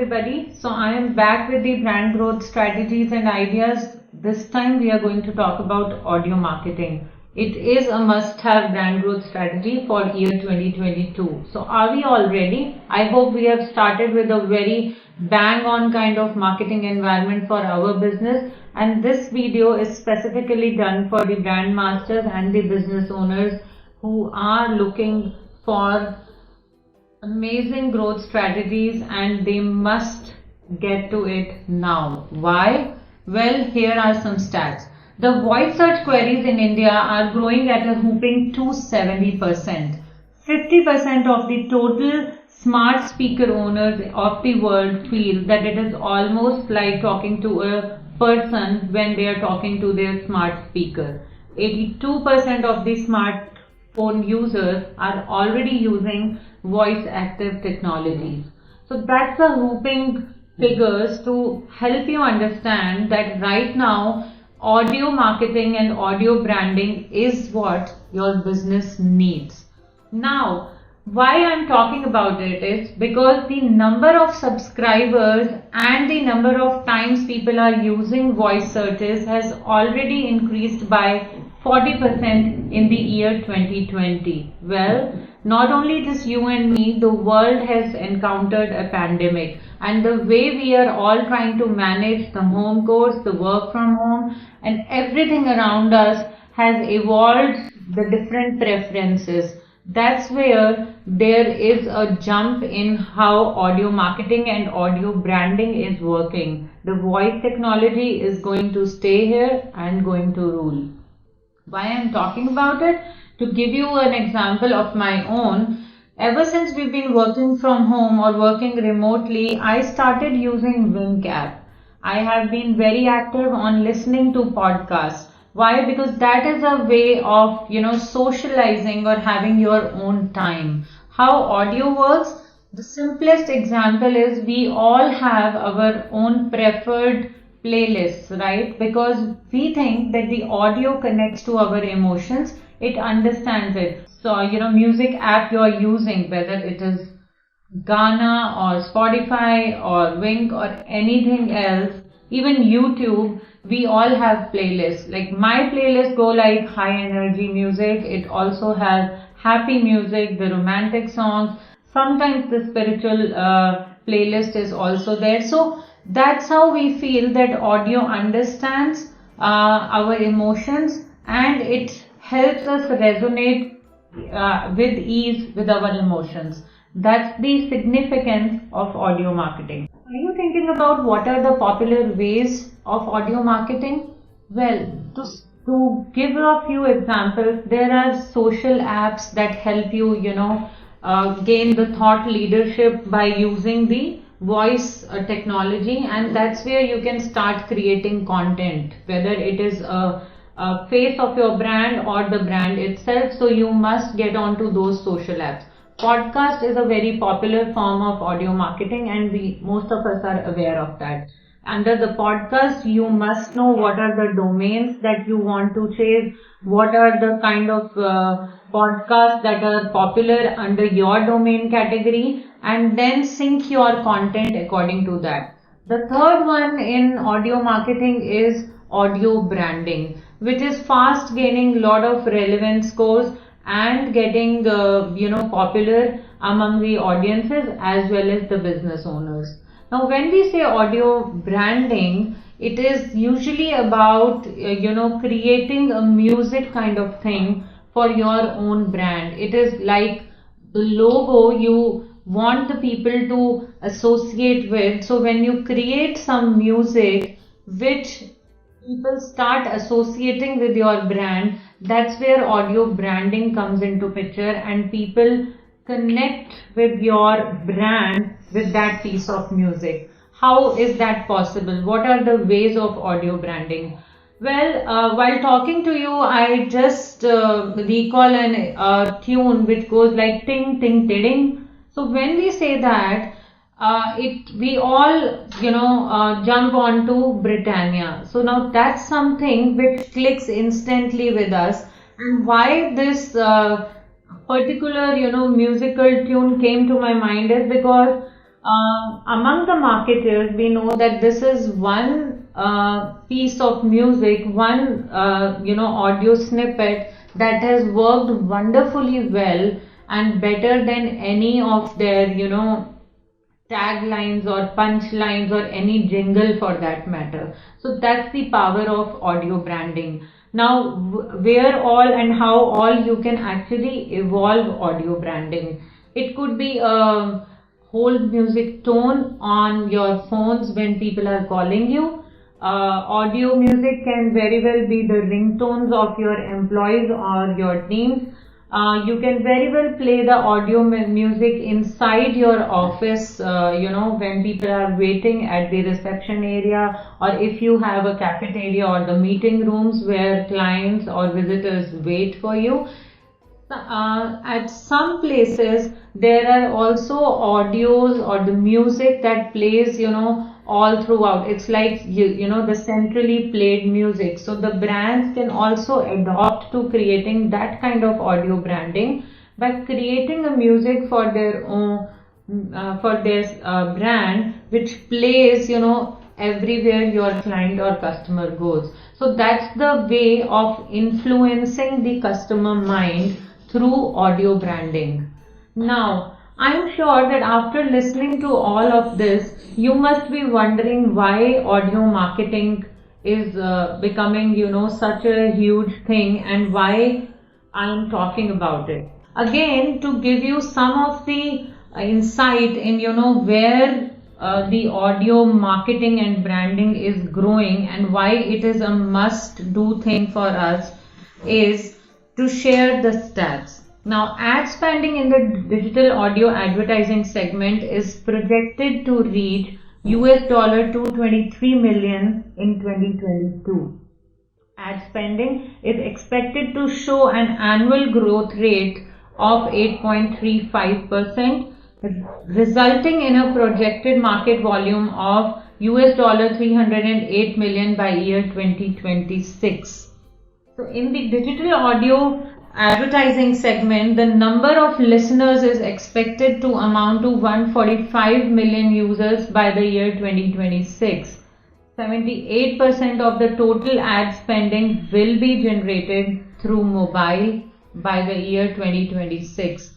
everybody. So I am back with the brand growth strategies and ideas. This time we are going to talk about audio marketing. It is a must-have brand growth strategy for year 2022. So are we all ready? I hope we have started with a very bang-on kind of marketing environment for our business. And this video is specifically done for the brand masters and the business owners who are looking for amazing growth strategies and they must get to it now. Why? Well, here are some stats. The voice search queries in India are growing at a whopping 270%. 50% of the total smart speaker owners of the world feel that it is almost like talking to a person when they are talking to their smart speaker. 82% of the smartphone users are already using voice active technologies. So that's a whooping figures to help you understand that right now audio marketing and audio branding is what your business needs. Now, why I'm talking about it is because the number of subscribers and the number of times people are using voice searches has already increased by 40% in the year 2020. Well, not only just you and me, the world has encountered a pandemic, and the way we are all trying to manage the home course, the work from home, and everything around us has evolved the different preferences. That's where there is a jump in how audio marketing and audio branding is working. The voice technology is going to stay here and going to rule. Why I'm talking about it? To give you an example of my own, ever since we've been working from home or working remotely, I started using Wink app. I have been very active on listening to podcasts. Why? Because that is a way of, socializing or having your own time. How audio works? The simplest example is we all have our own preferred playlists, right? Because we think that the audio connects to our emotions, it understands it. So, music app you are using, whether it is Ghana or Spotify or Wink or anything else, even YouTube, we all have playlists. Like my playlist go like high energy music. It also has happy music, the romantic songs. Sometimes the spiritual playlist is also there. So that's how we feel that audio understands our emotions and it helps us resonate with ease with our emotions. That's the significance of audio marketing. Are you thinking about what are the popular ways of audio marketing? Well, to give a few examples, there are social apps that help you, gain the thought leadership by using the voice technology, and that's where you can start creating content, whether it is a face of your brand or the brand itself. So you must get onto those social apps. Podcast is a very popular form of audio marketing and most of us are aware of that. Under the podcast, you must know what are the domains that you want to chase, what are the kind of podcasts that are popular under your domain category, and then sync your content according to that. The third one in audio marketing is audio branding, which is fast gaining lot of relevance scores and getting popular among the audiences as well as the business owners. Now when we say audio branding, it is usually about creating a music kind of thing for your own brand. It is like the logo you want the people to associate with. So when you create some music which people start associating with your brand, that's where audio branding comes into picture and people connect with your brand with that piece of music. How is that possible? What are the ways of audio branding? Well, while talking to you, I just recall a tune which goes like ting ting ting. So when we say that, we all jump onto BRITANNIA. So now that's something which clicks instantly with us. And why this particular musical tune came to my mind is because Among the marketers, we know that this is one piece of music, one audio snippet that has worked wonderfully well and better than any of their taglines or punchlines or any jingle for that matter. So that's the power of audio branding. Now, where all and how all you can actually evolve audio branding. It could be a hold music tone on your phones when people are calling you. Audio music can very well be the ringtones of your employees or your teams. You can very well play the audio music inside your office, when people are waiting at the reception area, or if you have a cafeteria or the meeting rooms where clients or visitors wait for you. At some places, there are also audios or the music that plays, all throughout. It's like, the centrally played music. So the brands can also adopt to creating that kind of audio branding by creating a music for their own, brand, which plays, everywhere your client or customer goes. So that's the way of influencing the customer mind through audio branding. Now, I'm sure that after listening to all of this, you must be wondering why audio marketing is becoming, such a huge thing and why I'm talking about it. Again, to give you some of the insight in, where the audio marketing and branding is growing and why it is a must do thing for us, is to share the stats. Now, ad spending in the digital audio advertising segment is projected to reach $223 million in 2022. Ad spending is expected to show an annual growth rate of 8.35%, resulting in a projected market volume of $308 million by year 2026. So in the digital audio advertising segment, the number of listeners is expected to amount to 145 million users by the year 2026. 78% of the total ad spending will be generated through mobile by the year 2026.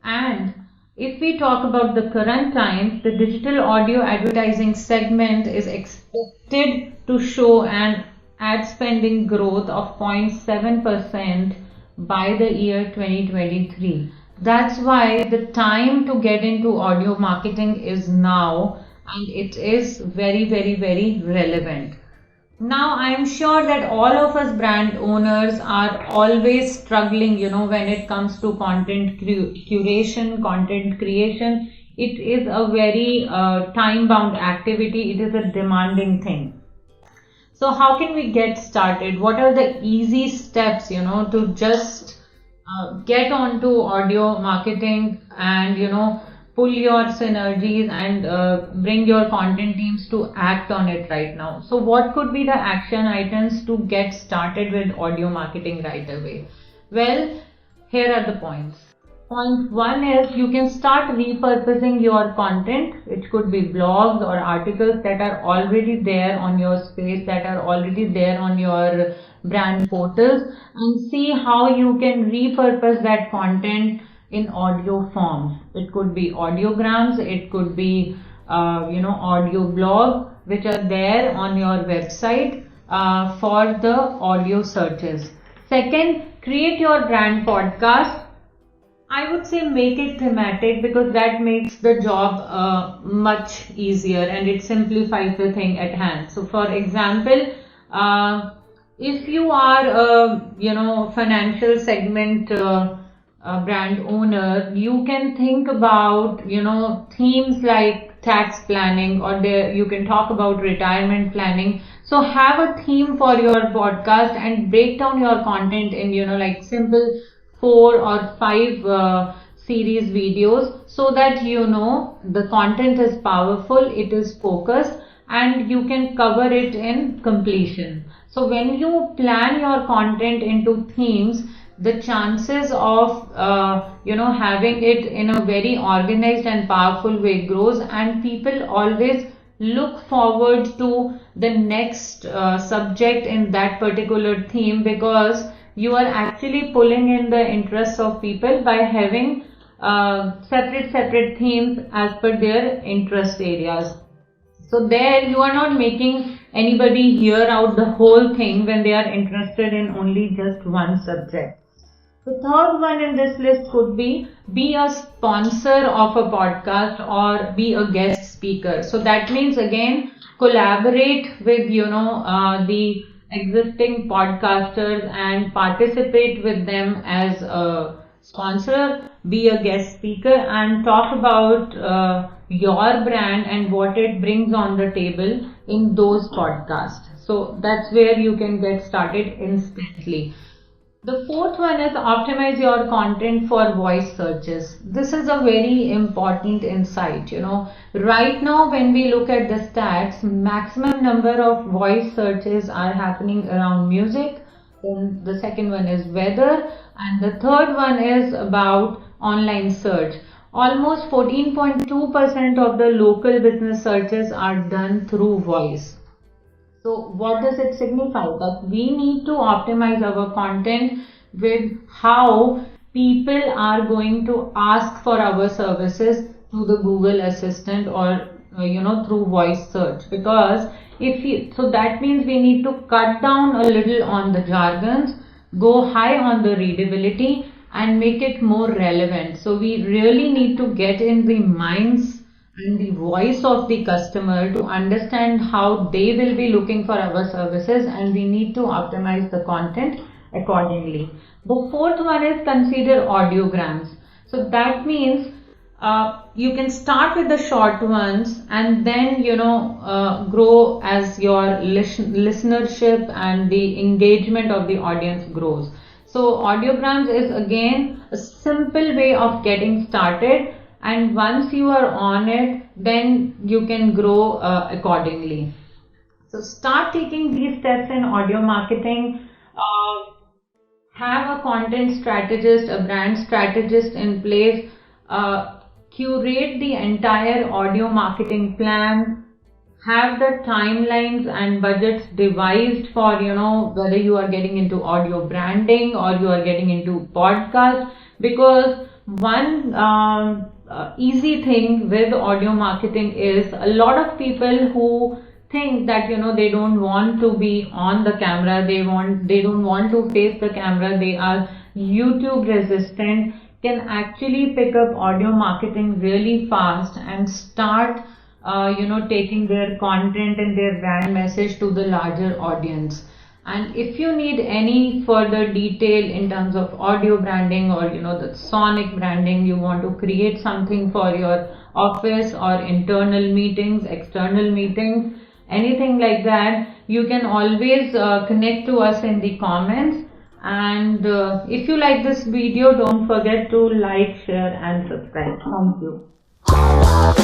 And if we talk about the current times, the digital audio advertising segment is expected to show an ad spending growth of 0.7% by the year 2023. That's why the time to get into audio marketing is now, and it is very, very, very relevant. Now, I am sure that all of us brand owners are always struggling, when it comes to content curation, content creation. It is a very time-bound activity. It is a demanding thing. So how can we get started? What are the easy steps, to just get onto audio marketing and, pull your synergies and bring your content teams to act on it right now? So what could be the action items to get started with audio marketing right away? Well, here are the points. Point one is you can start repurposing your content, which could be blogs or articles that are already there on your space, that are already there on your brand portals, and see how you can repurpose that content in audio forms. It could be audiograms, it could be audio blog, which are there on your website for the audio searches. Second, create your brand podcast. I would say make it thematic, because that makes the job much easier and it simplifies the thing at hand. So for example, if you are a financial segment brand owner, you can think about themes like tax planning, or you can talk about retirement planning. So have a theme for your podcast and break down your content in like simple 4 or 5 series videos, so that the content is powerful, it is focused, and you can cover it in completion. So when you plan your content into themes, the chances of having it in a very organized and powerful way grows, and people always look forward to the next subject in that particular theme, because you are actually pulling in the interests of people by having separate themes as per their interest areas. So there you are not making anybody hear out the whole thing when they are interested in only just one subject. The third one in this list could be a sponsor of a podcast or be a guest speaker. So that means again collaborate with the existing podcasters and participate with them as a sponsor, be a guest speaker, and talk about your brand and what it brings on the table in those podcasts. So that's where you can get started instantly. The fourth one is optimize your content for voice searches. This is a very important insight. Right now when we look at the stats, maximum number of voice searches are happening around music. Then the second one is weather, and the third one is about online search. Almost 14.2% of the local business searches are done through voice. So what does it signify? That we need to optimize our content with how people are going to ask for our services through the Google Assistant or through voice search. Because so that means we need to cut down a little on the jargons, go high on the readability, and make it more relevant. So we really need to get in the minds and the voice of the customer to understand how they will be looking for our services, and we need to optimize the content accordingly. The fourth one is consider audiograms. So that means you can start with the short ones and then grow as your listenership and the engagement of the audience grows. So audiograms is again a simple way of getting started, and once you are on it, then you can grow accordingly. So start taking these steps in audio marketing. Have a content strategist, a brand strategist in place. Curate the entire audio marketing plan. Have the timelines and budgets devised for whether you are getting into audio branding or you are getting into podcast. Because one easy thing with audio marketing is a lot of people who think that they don't want to be on the camera, they don't want to face the camera, they are YouTube resistant, can actually pick up audio marketing really fast and start taking their content and their brand message to the larger audience. And if you need any further detail in terms of audio branding or the sonic branding, you want to create something for your office or internal meetings, external meetings, anything like that, you can always connect to us in the comments. And if you like this video, don't forget to like, share and subscribe. Thank you.